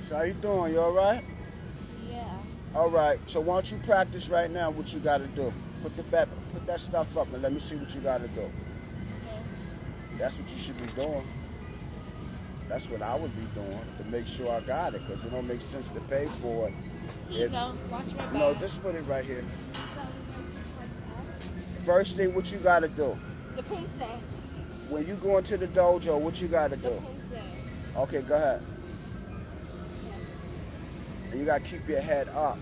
So how you doing? You all right? Yeah. All right. So why don't you practice right now what you got to do? Put that stuff up and let me see what you got to do. Okay. That's what you should be doing. That's what I would be doing to make sure I got it, because it don't make sense to pay for it. Here you go. Watch my back. No, just put it right here. So it's like First thing, what you got to do? the punse. When you go into the dojo, what you got to The do? punse. Okay, go ahead. And you got to keep your head up.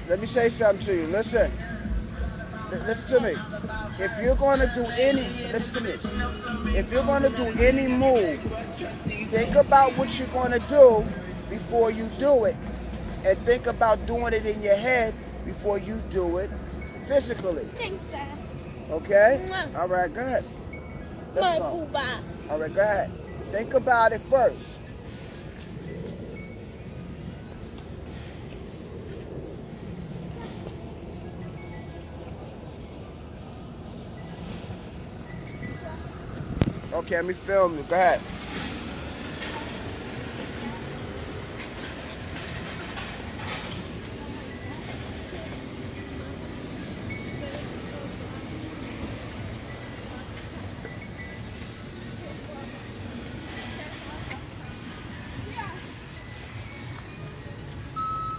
Let me say something to you. Listen. Listen to me. If you're going to do listen to me. If you're going to do any move, think about what you're going to do before you do it. And think about doing it in your head before you do it physically. Thanks, sir. Okay? Mwah. All right, go ahead. Let's go. Booba. All right, go ahead. Think about it first. Okay, let me film you. Go ahead.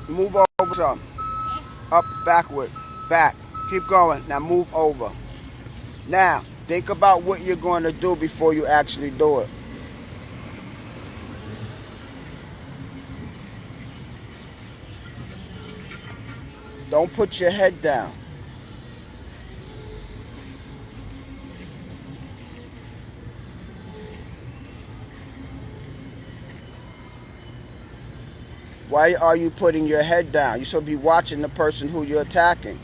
Move over some. Up, backward, back. Keep going. Now move over. Now, think about what you're going to do before you actually do it. Don't put your head down. Why are you putting your head down? You're supposed to be watching the person who you're attacking.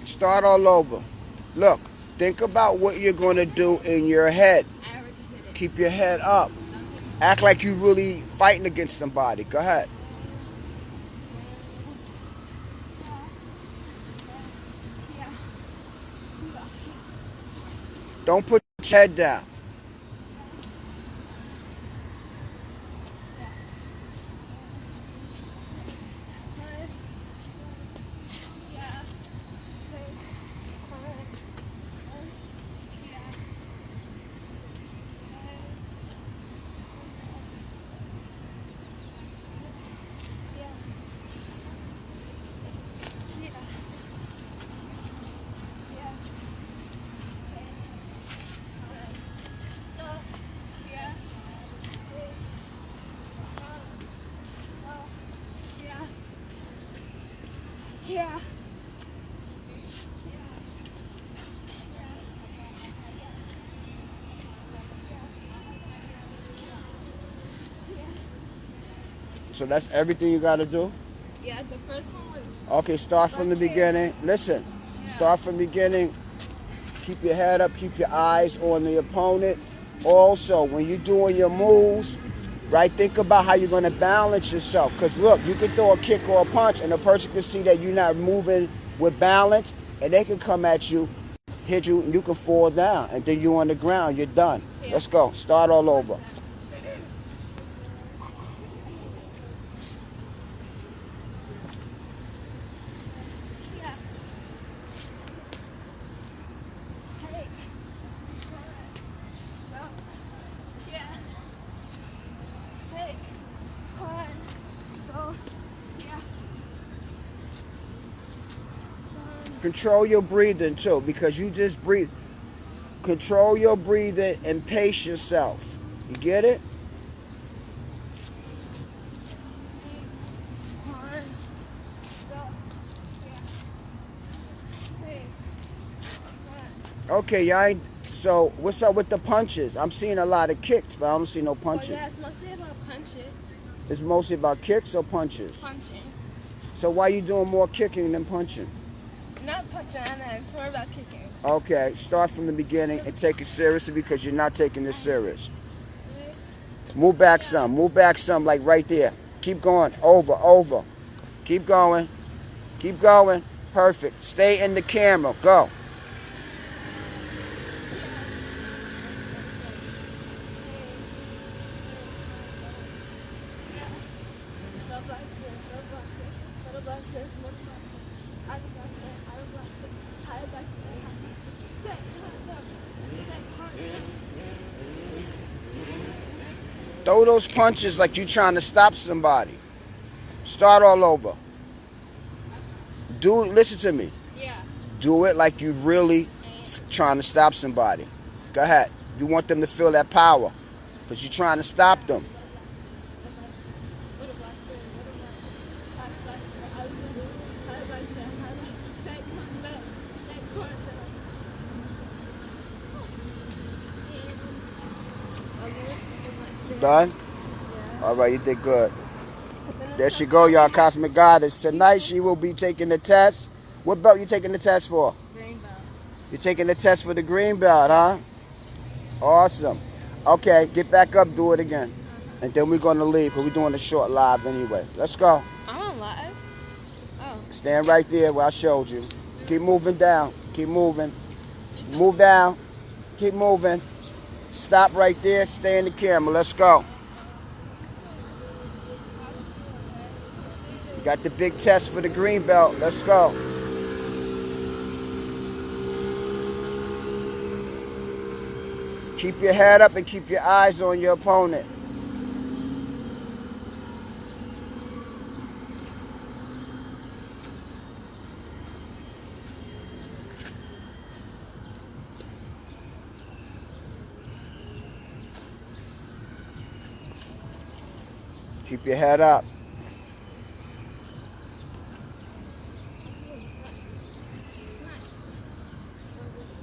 Start all over. Look, think about what you're going to do in your head. I already did it. Keep your head up. Act like you're really fighting against somebody. Go ahead. Don't put your head down. Yeah. So that's everything you got to do? Yeah, the first one was. Okay, start from the beginning. Listen, start from the beginning. Keep your head up. Keep your eyes on the opponent. Also, when you're doing your moves, right, think about how you're going to balance yourself. Because, look, you can throw a kick or a punch, and the person can see that you're not moving with balance, and they can come at you, hit you, and you can fall down. And then you're on the ground. You're done. Let's go. Start all over. Control your breathing too, because you just breathe. Control your breathing and pace yourself. You get it? Okay, y'all ain't. So, what's up with the punches? I'm seeing a lot of kicks, but I don't see no punches. Well, yeah, it's mostly about punches. It's mostly about kicks or punches? Punching. So, why you doing more kicking than punching? Not punching, it's more about kicking. Okay, start from the beginning and take it seriously, because you're not taking this serious. Move back some, like right there. Keep going, over. Keep going, perfect. Stay in the camera, go. Throw those punches like you trying to stop somebody. Start all over. Listen to me. Yeah. Do it like you really trying to stop somebody. Go ahead. You want them to feel that power, because you're trying to stop them. Done? All right, you did good. There she go, y'all. Cosmic Goddess. Tonight she will be taking the test. What belt you taking the test for? Green belt. You're taking the test for the green belt, huh? Awesome. Okay, get back up, do it again. And then we're going to leave, because we're doing a short live anyway. Let's go. I'm on live? Oh. Stand right there where I showed you. Keep moving down. Keep moving. Move down. Keep moving. Stop right there. Stay in the camera. Let's go. Got the big test for the green belt. Let's go. Keep your head up and keep your eyes on your opponent. Keep your head up.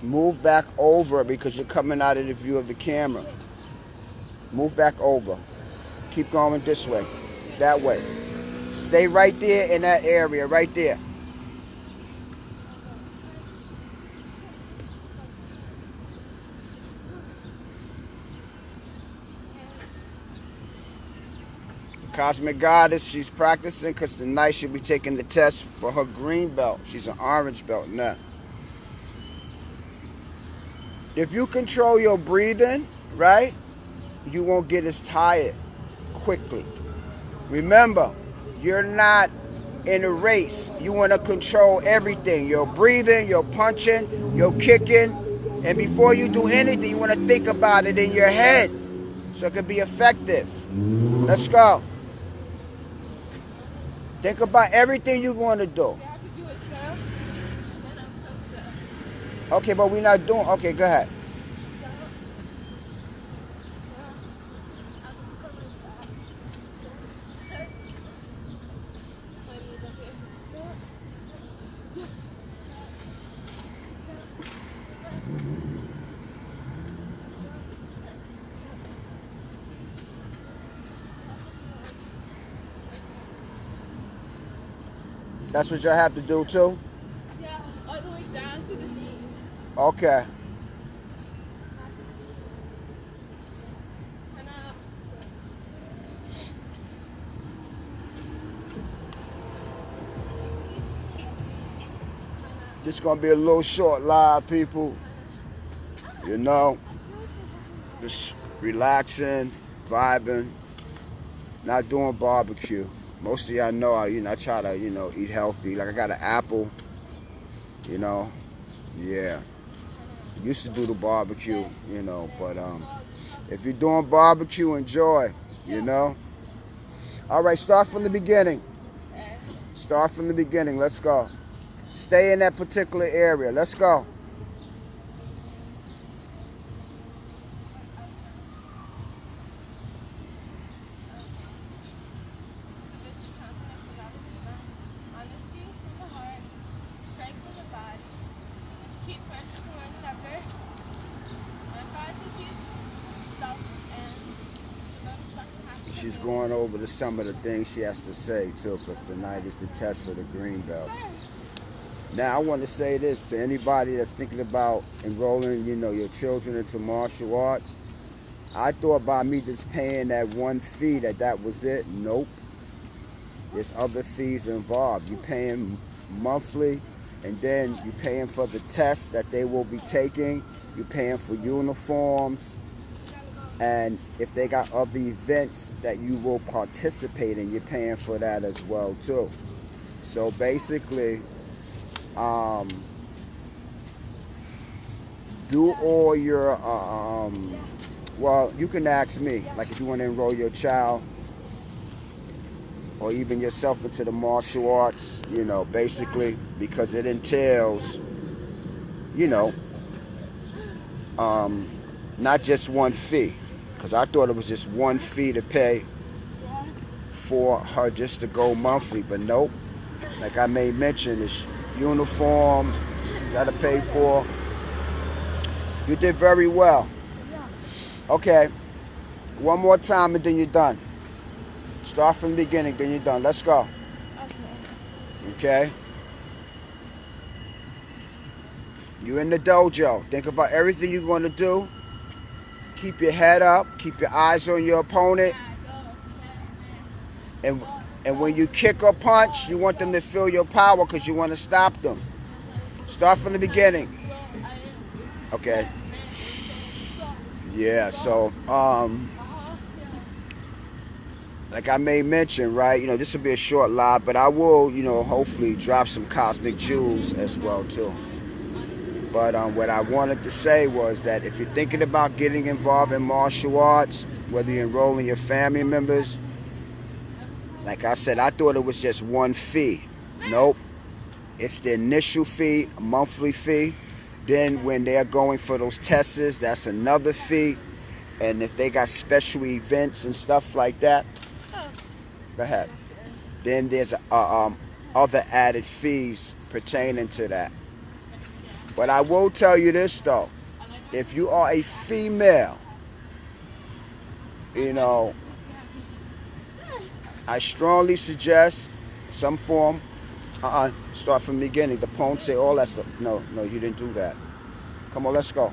Move back over, because you're coming out of the view of the camera. Move back over. Keep going this way. That way. Stay right there in that area, right there. Cosmic Goddess, she's practicing, because tonight she'll be taking the test for her green belt. She's an orange belt now. If you control your breathing, right, you won't get as tired quickly. Remember, you're not in a race. You want to control everything. Your breathing, your punching, your kicking. And before you do anything, you want to think about it in your head, so it can be effective. Let's go. Think about everything you're going to do. Okay, but we're not doing... Okay, go ahead. That's what y'all have to do too? Yeah, all the way down to the knee. Okay. This is going to be a little short live, people. You know. Just relaxing, vibing, not doing barbecue. Most of y'all know I try to, eat healthy. Like I got an apple, yeah. Used to do the barbecue, but if you're doing barbecue, enjoy, All right, start from the beginning. Start from the beginning. Let's go. Stay in that particular area. Let's go. She's going over some of the things she has to say too, because tonight is the test for the green belt. Now I want to say this to anybody that's thinking about enrolling, your children into martial arts. I thought by me just paying that one fee that was it. Nope. There's other fees involved. You're paying monthly, and then you're paying for the tests that they will be taking. You're paying for uniforms. And if they got other events that you will participate in, you're paying for that as well too. So basically, do all your, well, you can ask me, like if you want to enroll your child or even yourself into the martial arts, basically, because it entails, not just one fee. Because I thought it was just one fee to pay for her just to go monthly. But nope. Like I made mention, it's uniform, you got to pay for. You did very well. Okay. One more time and then you're done. Start from the beginning, then you're done. Let's go. Okay. You're in the dojo. Think about everything you're going to do. Keep your head up. Keep your eyes on your opponent. And when you kick or punch, you want them to feel your power because you want to stop them. Start from the beginning. Okay. Yeah, so, like I made mention, right? This will be a short live, but I will, hopefully drop some cosmic jewels as well, too. But what I wanted to say was that if you're thinking about getting involved in martial arts, whether you're enrolling your family members, like I said, I thought it was just one fee. Nope. It's the initial fee, a monthly fee. Then when they're going for those tests, that's another fee. And if they got special events and stuff like that, go ahead. Then there's other added fees pertaining to that. But I will tell you this though, if you are a female, I strongly suggest some form, start from the beginning, the ponce, all that stuff. No, you didn't do that. Come on, let's go.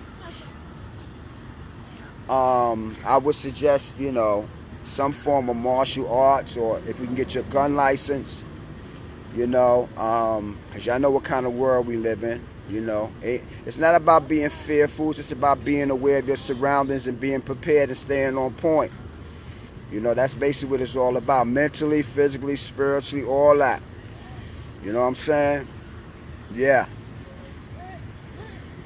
I would suggest, some form of martial arts, or if we can get your gun license, because y'all know what kind of world we live in. It's not about being fearful. It's just about being aware of your surroundings and being prepared and staying on point. That's basically what it's all about. Mentally, physically, spiritually, all that. You know what I'm saying? Yeah.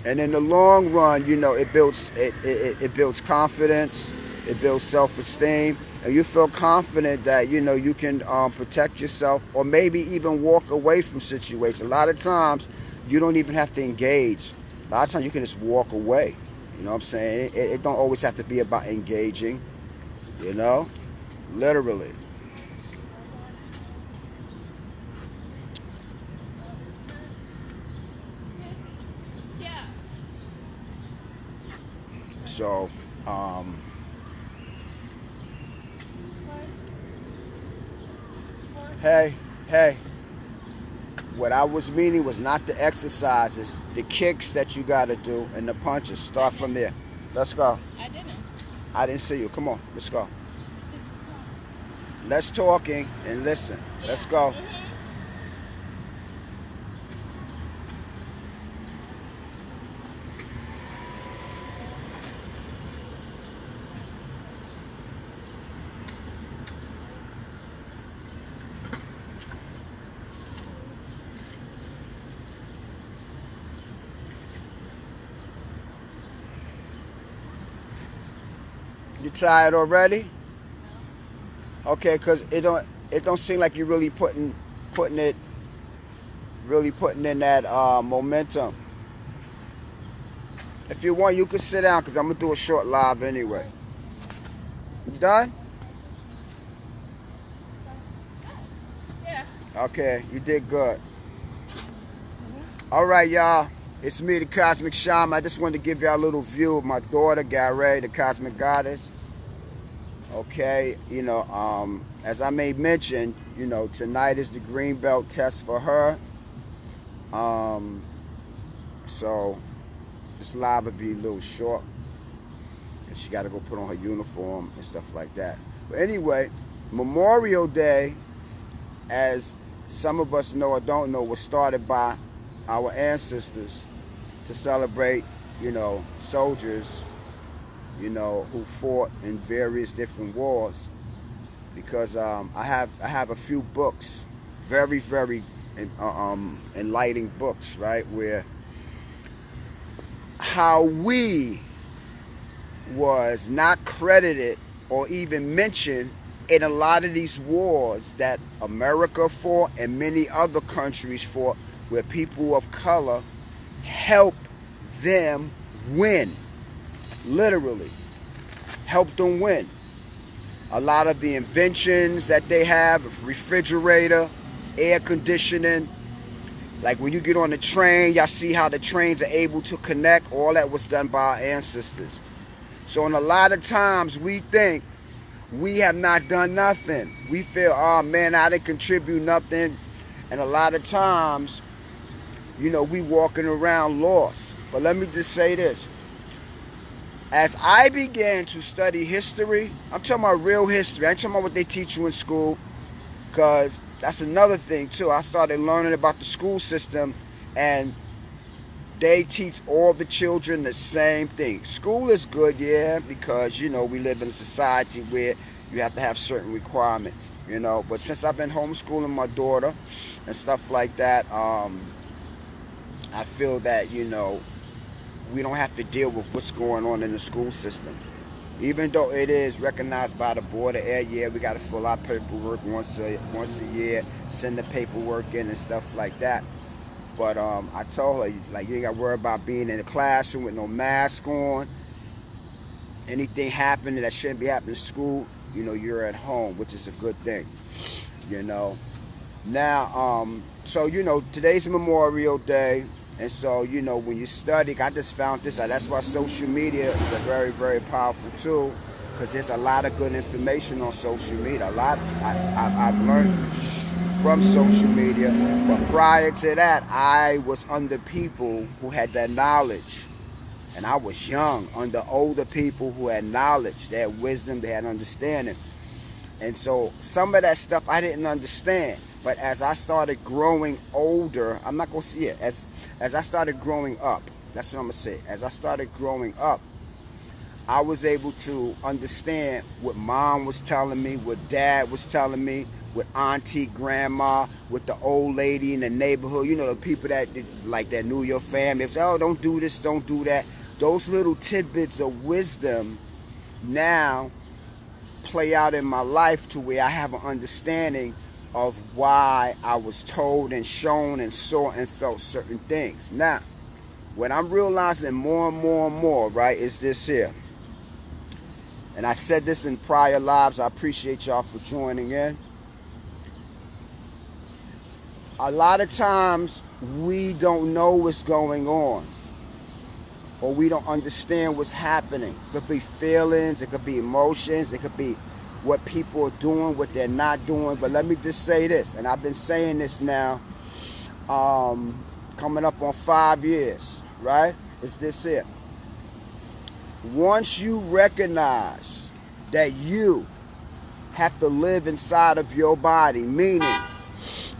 And in the long run, it builds it builds confidence. It builds self-esteem. And you feel confident that, you can protect yourself or maybe even walk away from situations. A lot of times, you don't even have to engage. A lot of times you can just walk away. You know what I'm saying? It don't always have to be about engaging. Literally. Yeah. So, hey. What I was meaning was not the exercises, the kicks that you got to do and the punches. Start from there. Let's go. I didn't. I didn't see you. Come on, let's go. Let's talking and listen. Let's go. You tired already? Okay, cause it don't seem like you're really putting in that momentum. If you want, you can sit down, cause I'm gonna do a short live anyway. You done? Yeah. Okay, you did good. All right, y'all. It's me, the Cosmic Shaman. I just wanted to give y'all a little view of my daughter, Garay, the Cosmic Goddess. Okay, as I made mention, tonight is the green belt test for her. So this live will be a little short, and she got to go put on her uniform and stuff like that. But anyway, Memorial Day, as some of us know or don't know, was started by our ancestors to celebrate, soldiers, who fought in various different wars. Because I have a few books, very, very enlightening books, right, where how we was not credited or even mentioned in a lot of these wars that America fought and many other countries fought, where people of color helped them win. Literally helped them win. A lot of the inventions that they have, refrigerator, air conditioning, like when you get on the train, y'all see how the trains are able to connect. All that was done by our ancestors. So in a lot of times we think we have not done nothing. We feel, oh man, I didn't contribute nothing. And a lot of times, we walking around lost. But let me just say this. As I began to study history, I'm talking about real history. I ain't talking about what they teach you in school, because that's another thing too. I started learning about the school system, and they teach all the children the same thing. School is good, yeah, because, we live in a society where you have to have certain requirements, But since I've been homeschooling my daughter and stuff like that, I feel that, we don't have to deal with what's going on in the school system. Even though it is recognized by the Board of Ed, yeah, we got to fill out paperwork once a year, send the paperwork in and stuff like that. But I told her, like, you ain't got to worry about being in the classroom with no mask on. Anything happening that shouldn't be happening in school, you're at home, which is a good thing, Now, so, today's Memorial Day. And so, when you study, I just found this out. That's why social media is a very, very powerful tool, because there's a lot of good information on social media. A lot I've learned from social media. But prior to that, I was under people who had that knowledge. And I was young, under older people who had knowledge. They had wisdom, they had understanding. And so some of that stuff I didn't understand. But as I started growing older, I'm not going to see it. As I started growing up, that's what I'm going to say. As I started growing up, I was able to understand what mom was telling me, what dad was telling me, what auntie, grandma, with the old lady in the neighborhood, the people that knew your family. They say, oh, don't do this, don't do that. Those little tidbits of wisdom now play out in my life to where I have an understanding of why I was told and shown and saw and felt certain things. Now, what I'm realizing more and more and more, right, is this here. And I said this in prior lives. I appreciate y'all for joining in. A lot of times we don't know what's going on, or we don't understand what's happening. It could be feelings, it could be emotions, it could be what people are doing, what they're not doing. But let me just say this, and I've been saying this now, coming up on 5 years, right? It's this here. Once you recognize that you have to live inside of your body, meaning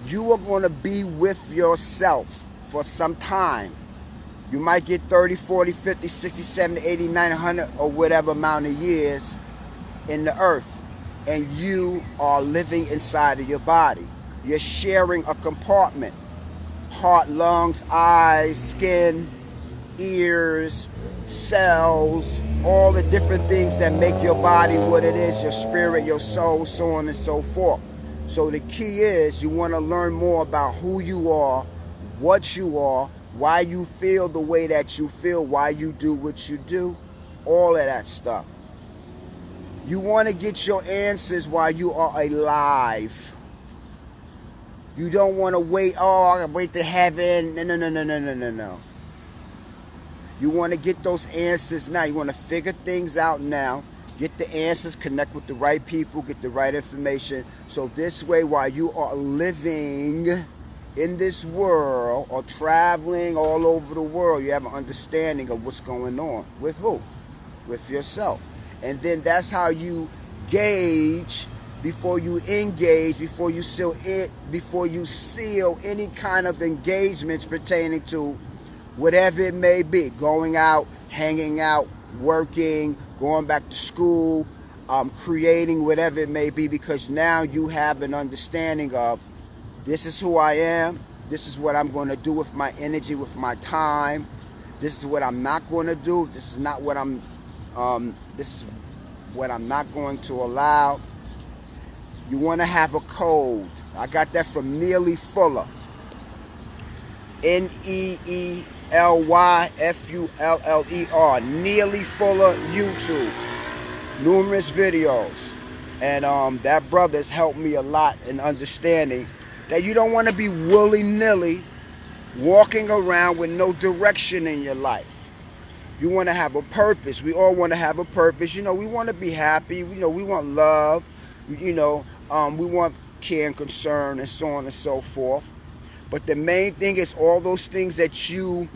you are going to be with yourself for some time. You might get 30, 40, 50, 60, 70, 80, 90, 100, or whatever amount of years in the earth. And you are living inside of your body. You're sharing a compartment. Heart, lungs, eyes, skin, ears, cells, all the different things that make your body what it is, your spirit, your soul, so on and so forth. So the key is you want to learn more about who you are, what you are, why you feel the way that you feel, why you do what you do, all of that stuff. You want to get your answers while you are alive. You don't want to wait, oh, I gotta wait to heaven. No. You want to get those answers now. You want to figure things out now. Get the answers, connect with the right people, get the right information. So this way, while you are living in this world or traveling all over the world, you have an understanding of what's going on. With who? With yourself. And then that's how you gauge before you engage, before you seal any kind of engagements pertaining to whatever it may be. Going out, hanging out, working, going back to school, creating, whatever it may be, because now you have an understanding of this is who I am, this is what I'm going to do with my energy, with my time, this is what I'm not going to do, this is what I'm not going to allow. You want to have a code. I got that from Neely Fuller. NEELYFULLER. Neely Fuller YouTube. Numerous videos. And that brother's helped me a lot in understanding that you don't want to be willy-nilly walking around with no direction in your life. You want to have a purpose. We all want to have a purpose. You know, we want to be happy. You know, we want love. You know, we want care and concern and so on and so forth. But the main thing is all those things that you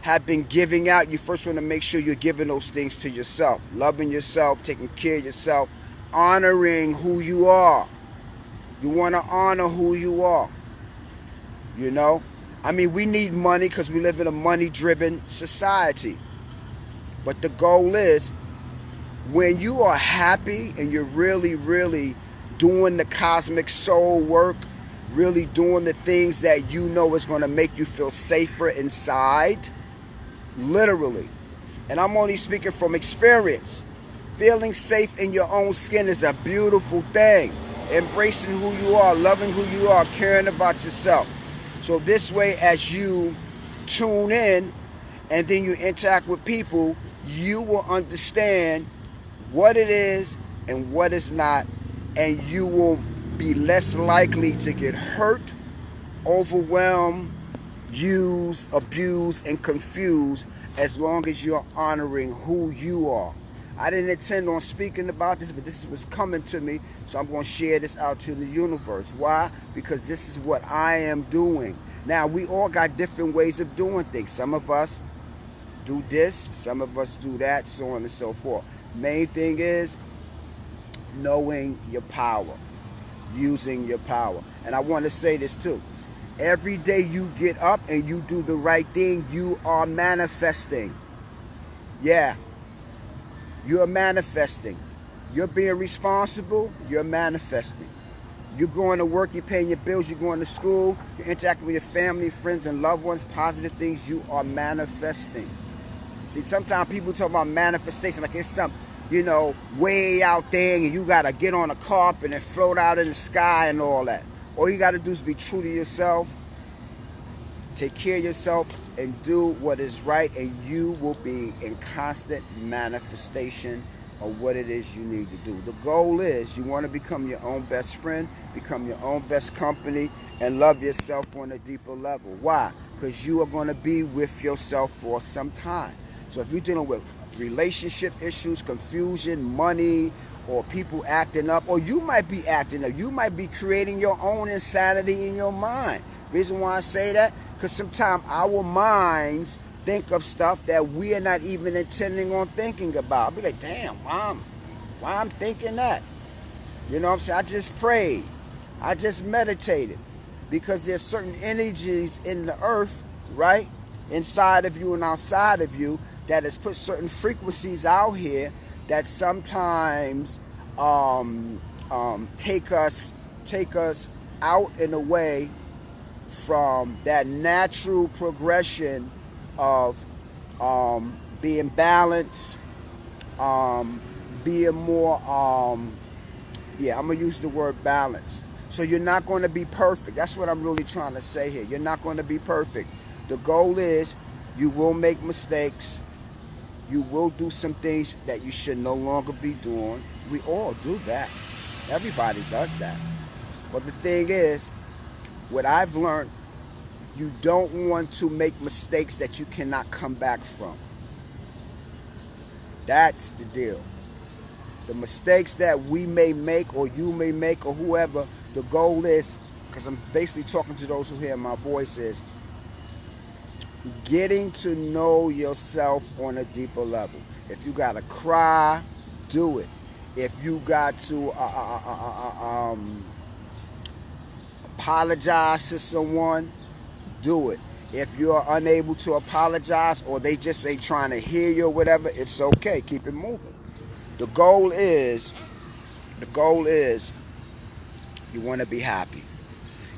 have been giving out, you first want to make sure you're giving those things to yourself. Loving yourself, taking care of yourself, honoring who you are. You want to honor who you are. You know? I mean, we need money because we live in a money-driven society. But the goal is, when you are happy and you're really, really doing the cosmic soul work, really doing the things that you know is going to make you feel safer inside, literally. And I'm only speaking from experience. Feeling safe in your own skin is a beautiful thing. Embracing who you are, loving who you are, caring about yourself. So this way, as you tune in and then you interact with people, you will understand what it is and what is not, and you will be less likely to get hurt, overwhelmed, used, abused, and confused, as long as you're honoring who you are. I didn't intend on speaking about this, but this was coming to me, so I'm going to share this out to the universe. Why? Because this is what I am doing. Now, we all got different ways of doing things. Some of us do this, some of us do that, so on and so forth. Main thing is knowing your power, using your power. And I want to say this too. Every day you get up and you do the right thing, you are manifesting. Yeah. You're manifesting. You're being responsible, you're manifesting. You're going to work, you're paying your bills, you're going to school, you're interacting with your family, friends, and loved ones, positive things, you are manifesting. See, sometimes people talk about manifestation like it's something, you know, way out there and you got to get on a carpet and float out in the sky and all that. All you got to do is be true to yourself, take care of yourself, and do what is right, and you will be in constant manifestation of what it is you need to do. The goal is you want to become your own best friend, become your own best company, and love yourself on a deeper level. Why? Because you are going to be with yourself for some time. So if you're dealing with relationship issues, confusion, money, or people acting up, or you might be acting up, you might be creating your own insanity in your mind. Reason why I say that? Because sometimes our minds think of stuff that we are not even intending on thinking about. I'll be like, damn, why I'm thinking that? You know what I'm saying? I just prayed. I just meditated. Because there's certain energies in the earth, right? Inside of you and outside of you that has put certain frequencies out here that sometimes take us out and away from that natural progression of being balanced, being more, yeah, I'm going to use the word balance. So you're not going to be perfect. That's what I'm really trying to say here. You're not going to be perfect. The goal is you will make mistakes. You will do some things that you should no longer be doing. We all do that. Everybody does that. But the thing is, what I've learned, you don't want to make mistakes that you cannot come back from. That's the deal. The mistakes that we may make or you may make or whoever, the goal is, because I'm basically talking to those who hear my voice, is getting to know yourself on a deeper level. If you got to cry, do it. If you got to apologize to someone, do it. If you're unable to apologize or they just ain't trying to hear you or whatever, it's okay. Keep it moving. The goal is you want to be happy.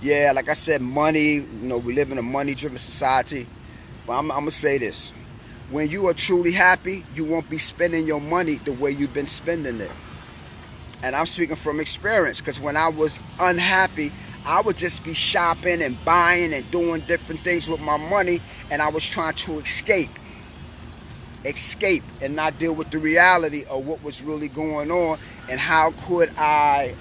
Yeah, like I said, money, we live in a money-driven society. But I'm going to say this. When you are truly happy, you won't be spending your money the way you've been spending it. And I'm speaking from experience, because when I was unhappy, I would just be shopping and buying and doing different things with my money, and I was trying to escape and not deal with the reality of what was really going on, and how could I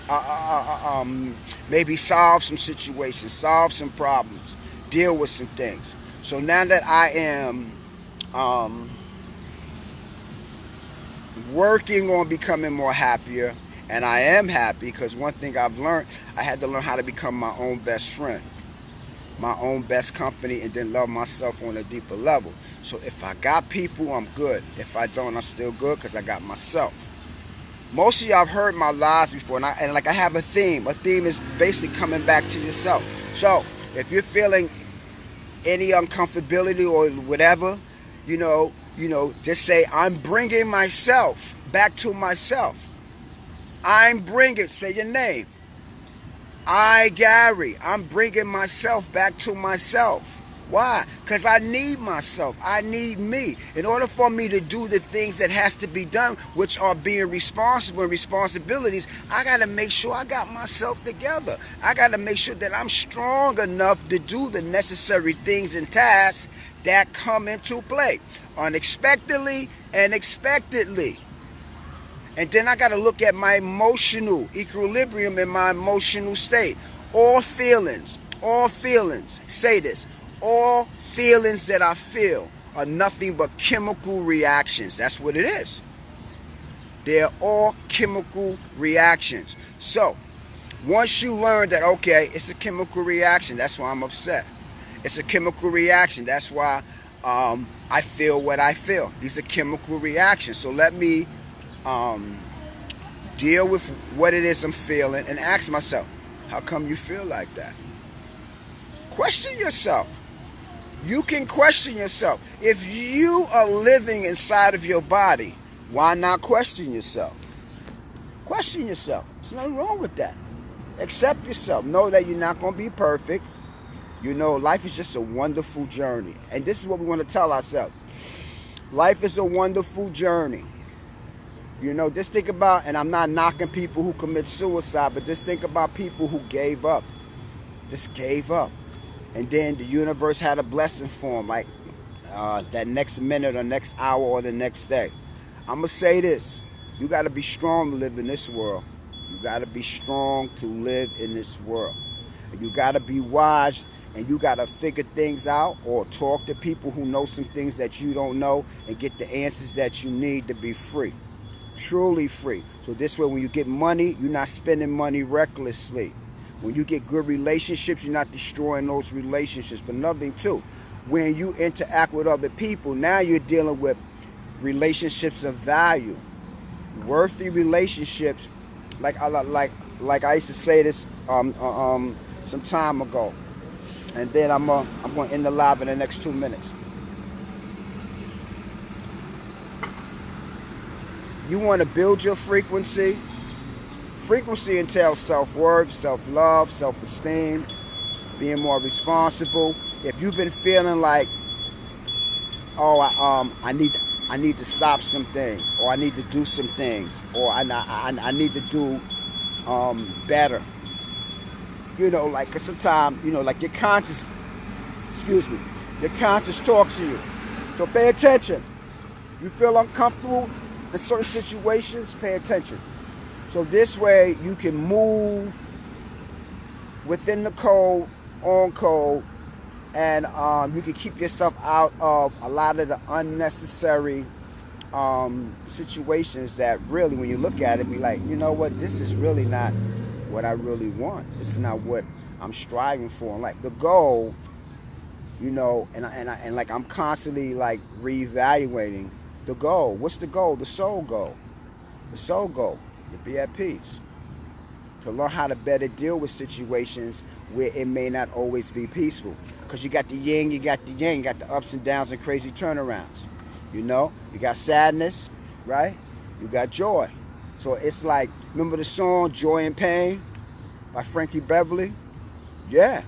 maybe solve some situations, solve some problems, deal with some things. So now that I am working on becoming more happier, and I am happy, because one thing I've learned, I had to learn how to become my own best friend, my own best company, and then love myself on a deeper level. So if I got people, I'm good. If I don't, I'm still good, because I got myself. Most of y'all have heard my lives before, and I have a theme. A theme is basically coming back to yourself. So if you're feeling any uncomfortability or whatever, just say, I'm bringing myself back to myself. Say your name. Gary, I'm bringing myself back to myself. Why? Because I need myself. I need me. In order for me to do the things that has to be done, which are being responsible and responsibilities, I got to make sure I got myself together. I got to make sure that I'm strong enough to do the necessary things and tasks that come into play unexpectedly and expectedly. And then I got to look at my emotional equilibrium in my emotional state. All feelings, say this, all feelings that I feel are nothing but chemical reactions. That's what it is. They're all chemical reactions. So once you learn that, okay, it's a chemical reaction, that's why I'm upset. It's a chemical reaction. That's why I feel what I feel. These are chemical reactions. So let me deal with what it is I'm feeling and ask myself, how come you feel like that? Question yourself. You can question yourself. If you are living inside of your body, why not question yourself? Question yourself. There's nothing wrong with that. Accept yourself. Know that you're not going to be perfect. Life is just a wonderful journey. And this is what we want to tell ourselves. Life is a wonderful journey. Just think about, and I'm not knocking people who commit suicide, but just think about people who gave up. Just gave up. And then the universe had a blessing for them, like that next minute or next hour or the next day. I'm going to say this. You got to be strong to live in this world. You got to be strong to live in this world. And you got to be wise, and you got to figure things out or talk to people who know some things that you don't know and get the answers that you need to be free. Truly free. So this way, when you get money, you're not spending money recklessly. When you get good relationships, you're not destroying those relationships. But another thing too, when you interact with other people, now you're dealing with relationships of value, worthy relationships. Like I used to say this some time ago, and then I'm going to end the live in the next 2 minutes. You want to build your frequency. Frequency entails self-worth, self-love, self-esteem, being more responsible. If you've been feeling like oh, I need to stop some things, or I need to do some things, or I need to do better. You know, like, 'cause sometimes, you know, like your conscience, excuse me, your conscience talks to you. So pay attention. You feel uncomfortable in certain situations, pay attention. So this way you can move within the code, on code, and you can keep yourself out of a lot of the unnecessary situations that really, when you look at it, be like, you know what, this is really not what I really want. This is not what I'm striving for. And like the goal, you know, and like I'm constantly like reevaluating the goal. What's the goal? The soul goal. The soul goal, to be at peace. To learn how to better deal with situations where it may not always be peaceful. Because you got the yin, you got the yang, you got the ups and downs and crazy turnarounds. You know, you got sadness, right? You got joy. So it's like, remember the song Joy and Pain by Frankie Beverly? Yeah,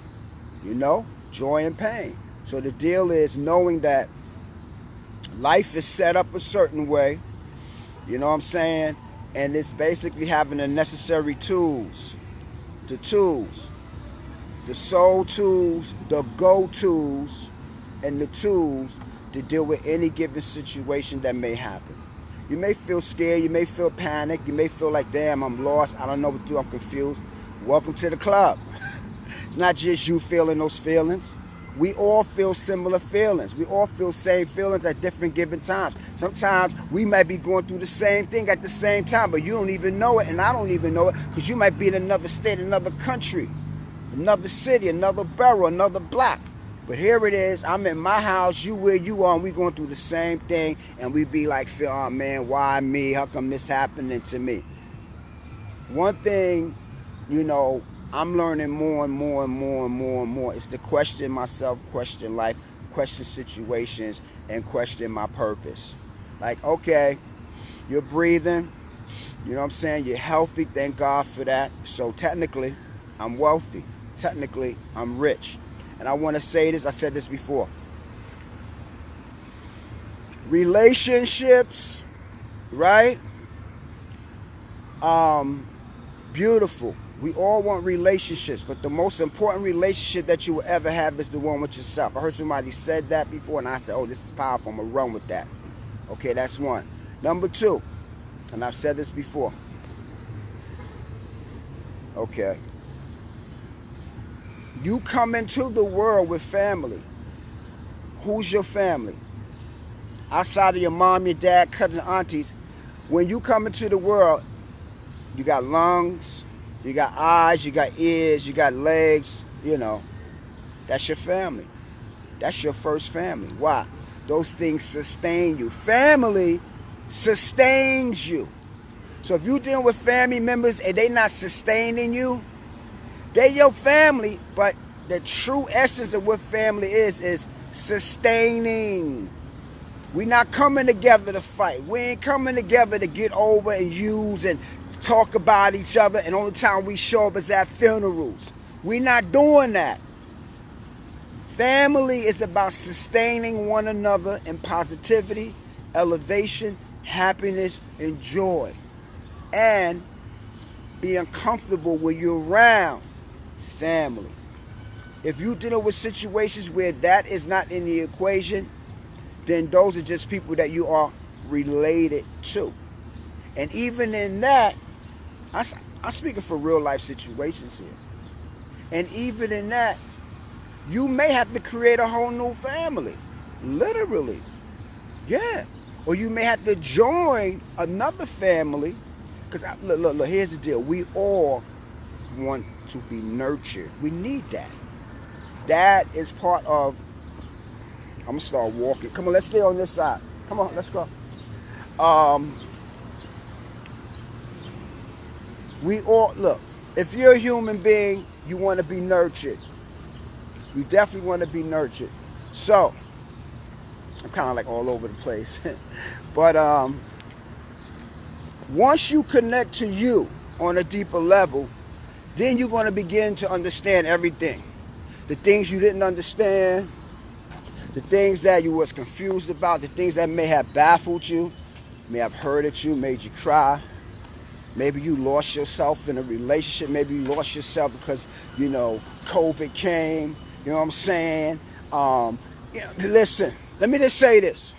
you know, joy and pain. So the deal is knowing that life is set up a certain way, you know what I'm saying? And it's basically having the necessary tools, the soul tools, the go tools, and the tools to deal with any given situation that may happen. You may feel scared, you may feel panic, you may feel like, damn, I'm lost, I don't know what to do, I'm confused. Welcome to the club. It's not just you feeling those feelings. We all feel similar feelings. We all feel same feelings at different given times. Sometimes we might be going through the same thing at the same time, but you don't even know it, and I don't even know it, because you might be in another state, another country, another city, another borough, another block. But here it is, I'm in my house, you where you are, and we going through the same thing, and we be like, oh man, why me? How come this happening to me? One thing, you know, I'm learning more and more and more and more and more is to question myself, question life, question situations, and question my purpose. Like, okay, you're breathing, you know what I'm saying? You're healthy, thank God for that. So technically, I'm wealthy. Technically, I'm rich. And I want to say this, I said this before. Relationships, right? Beautiful. We all want relationships, but the most important relationship that you will ever have is the one with yourself. I heard somebody said that before, and I said, oh, this is powerful. I'm going to run with that. Okay, that's one. Number two, and I've said this before. Okay. You come into the world with family. Who's your family? Outside of your mom, your dad, cousins, aunties. When you come into the world, you got lungs, you got eyes, you got ears, you got legs, you know. That's your family. That's your first family. Why? Those things sustain you. Family sustains you. So if you're dealing with family members and they not sustaining you, they're your family, but the true essence of what family is sustaining. We're not coming together to fight. We ain't coming together to get over and use and talk about each other, and the only time we show up is at funerals. We're not doing that. Family is about sustaining one another in positivity, elevation, happiness, and joy. And being comfortable when you're around family. If you're dealing with situations where that is not in the equation, then those are just people that you are related to. And even in that, I'm speaking for real life situations here. And even in that, you may have to create a whole new family. Literally. Yeah. Or you may have to join another family. Because look, here's the deal. We all want to be nurtured. We need that. That is part of, I'm going to start walking. Come on, let's stay on this side. Come on, let's go. We all, look, if you're a human being, you want to be nurtured. You definitely want to be nurtured. So, I'm kind of like all over the place. But once you connect to you on a deeper level, then you're going to begin to understand everything. The things you didn't understand, the things that you was confused about, the things that may have baffled you, may have hurted you, made you cry. Maybe you lost yourself in a relationship. Maybe you lost yourself because, you know, COVID came. You know what I'm saying? Listen, let me just say this.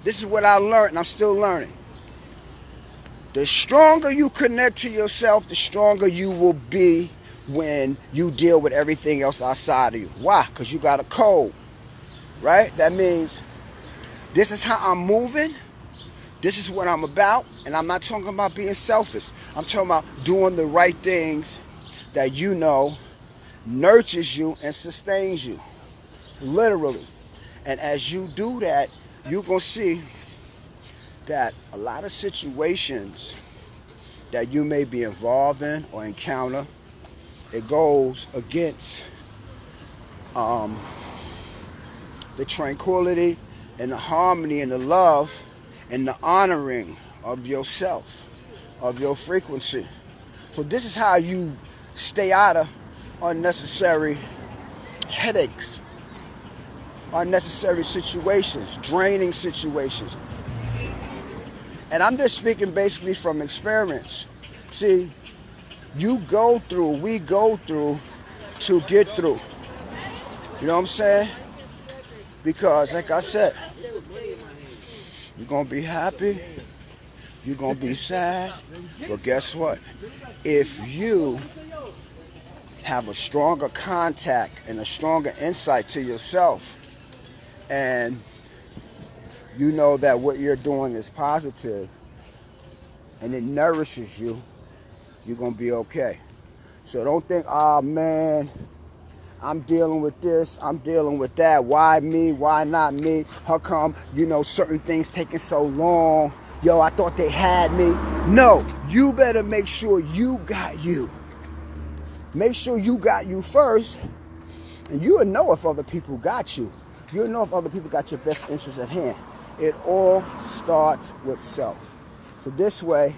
This is what I learned, and I'm still learning. The stronger you connect to yourself, the stronger you will be when you deal with everything else outside of you. Why? Because you got a code, right? That means this is how I'm moving. This is what I'm about. And I'm not talking about being selfish. I'm talking about doing the right things that you know nurtures you and sustains you. Literally. And as you do that, you're going to see that a lot of situations that you may be involved in or encounter, it goes against the tranquility and the harmony and the love and the honoring of yourself, of your frequency. So this is how you stay out of unnecessary headaches, unnecessary situations, draining situations. And I'm just speaking basically from experience. See, we go through to get through. You know what I'm saying? Because, like I said, you're going to be happy, you're going to be sad, but guess what? If you have a stronger contact and a stronger insight to yourself, and you know that what you're doing is positive and it nourishes you, you're going to be okay. So don't think, oh man, I'm dealing with this, I'm dealing with that. Why me? Why not me? How come, you know, certain things taking so long? Yo, I thought they had me. No, you better make sure you got you. Make sure you got you first, and you'll know if other people got you. You'll know if other people got your best interests at hand. It all starts with self. So this way,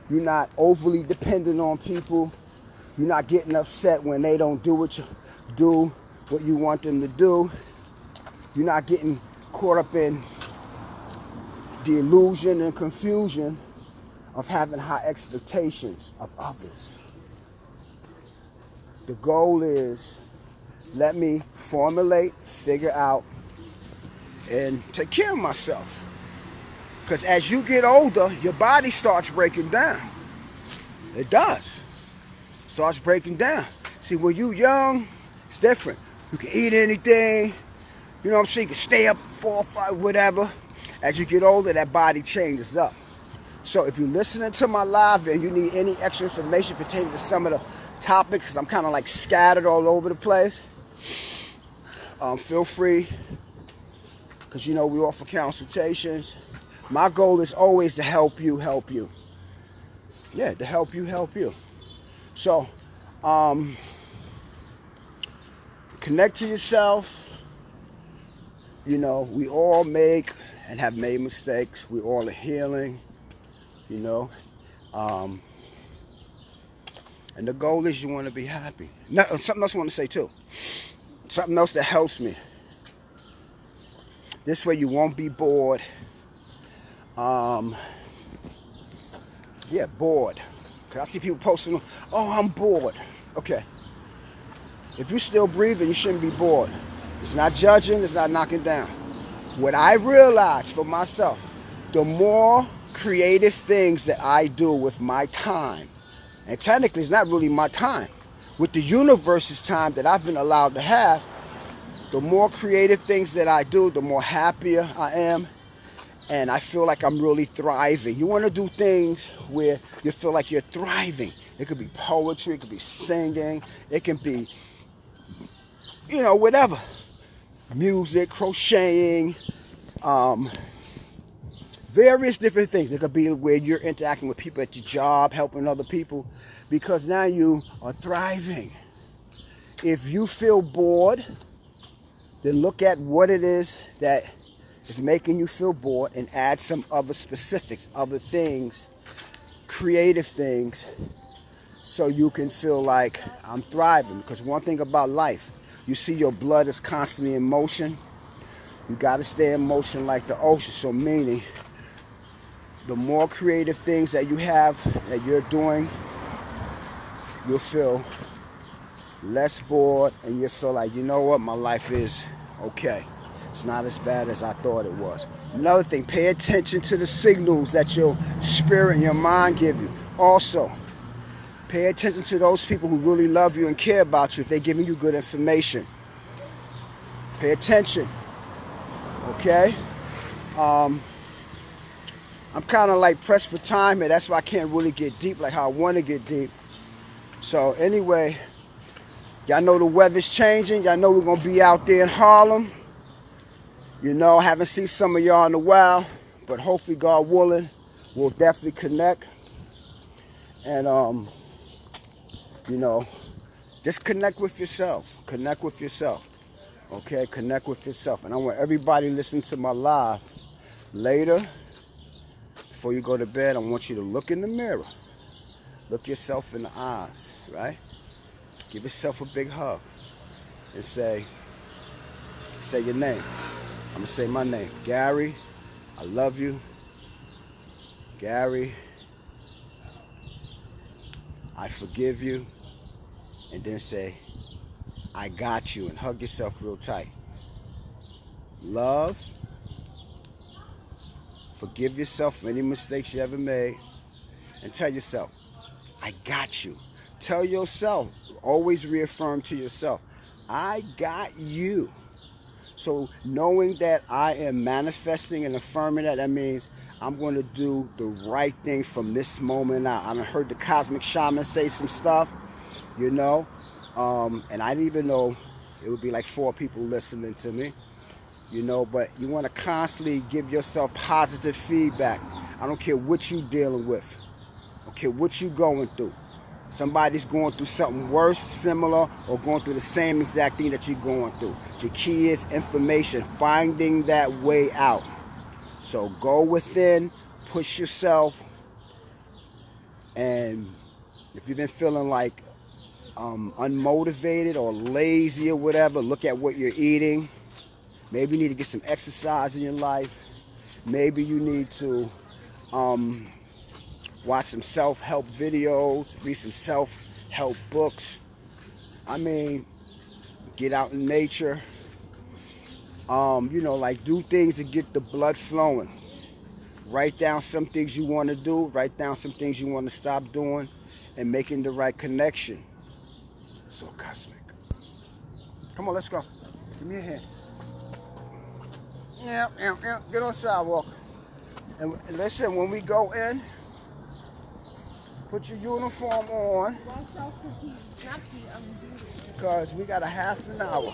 you're not overly dependent on people. You're not getting upset when they don't do what you want them to do. You're not getting caught up in the illusion and confusion of having high expectations of others. The goal is, let me formulate, figure out, and take care of myself. Because as you get older, your body starts breaking down. It does. Starts breaking down. See, when you young, it's different. You can eat anything. You know what I'm saying? You can stay up 4 or 5, whatever. As you get older, that body changes up. So if you're listening to my live and you need any extra information pertaining to some of the topics, because I'm kind of like scattered all over the place, feel free. Because, you know, we offer consultations. My goal is always to help you. Yeah, to help you. So, connect to yourself. You know, we all make and have made mistakes. We all are healing, you know. And the goal is you want to be happy. Now, something else I want to say too. Something else that helps me. This way you won't be bored. Yeah, bored. Cause I see people posting, oh, I'm bored. Okay. If you're still breathing, you shouldn't be bored. It's not judging, it's not knocking down. What I realized for myself, the more creative things that I do with my time, and technically it's not really my time, with the universe's time that I've been allowed to have, the more creative things that I do, the more happier I am. And I feel like I'm really thriving. You want to do things where you feel like you're thriving. It could be poetry, it could be singing, it can be, you know, whatever. Music, crocheting, various different things. It could be where you're interacting with people at your job, helping other people, because now you are thriving. If you feel bored, then look at what it is that is making you feel bored and add some other specifics, other things, creative things, so you can feel like I'm thriving. Because one thing about life, You see your blood is constantly in motion. You got to stay in motion like the ocean. So meaning, the more creative things that you have, that you're doing, you'll feel less bored, and you'll feel like, you know what, my life is okay. It's not as bad as I thought it was. Another thing, pay attention to the signals that your spirit and your mind give you. Also, pay attention to those people who really love you and care about you if they're giving you good information. Pay attention, okay? I'm kind of like pressed for time here. That's why I can't really get deep like how I want to get deep. So anyway, y'all know the weather's changing. Y'all know we're going to be out there in Harlem. You know, I haven't seen some of y'all in a while, but hopefully, God willing, we'll definitely connect. And, you know, just connect with yourself. Connect with yourself. Okay? Connect with yourself. And I want everybody listening to my live later, before you go to bed, I want you to look in the mirror. Look yourself in the eyes, right? Give yourself a big hug and say your name. I'm going to say my name. Gary, I love you. Gary, I forgive you. And then say, I got you, and hug yourself real tight. Love. Forgive yourself for any mistakes you ever made. And tell yourself, I got you. Tell yourself, always reaffirm to yourself, I got you. So knowing that I am manifesting and affirming that, that means I'm going to do the right thing from this moment out. I heard the Cosmic Shaman say some stuff, you know, and I didn't even know it would be like 4 people listening to me, you know, but you want to constantly give yourself positive feedback. I don't care what you're dealing with. I don't care what you're going through. Somebody's going through something worse, similar, or going through the same exact thing that you're going through. The key is information, finding that way out. So go within, push yourself, and if you've been feeling like unmotivated or lazy or whatever, look at what you're eating. Maybe you need to get some exercise in your life. Maybe you need to watch some self-help videos, read some self-help books. I mean, get out in nature. You know, like do things to get the blood flowing. Write down some things you want to do. Write down some things you want to stop doing, and making the right connection. So cosmic. Come on, let's go. Give me a hand. Yeah. Get on the sidewalk. And listen, when we go in, put your uniform on, because we got a half an hour.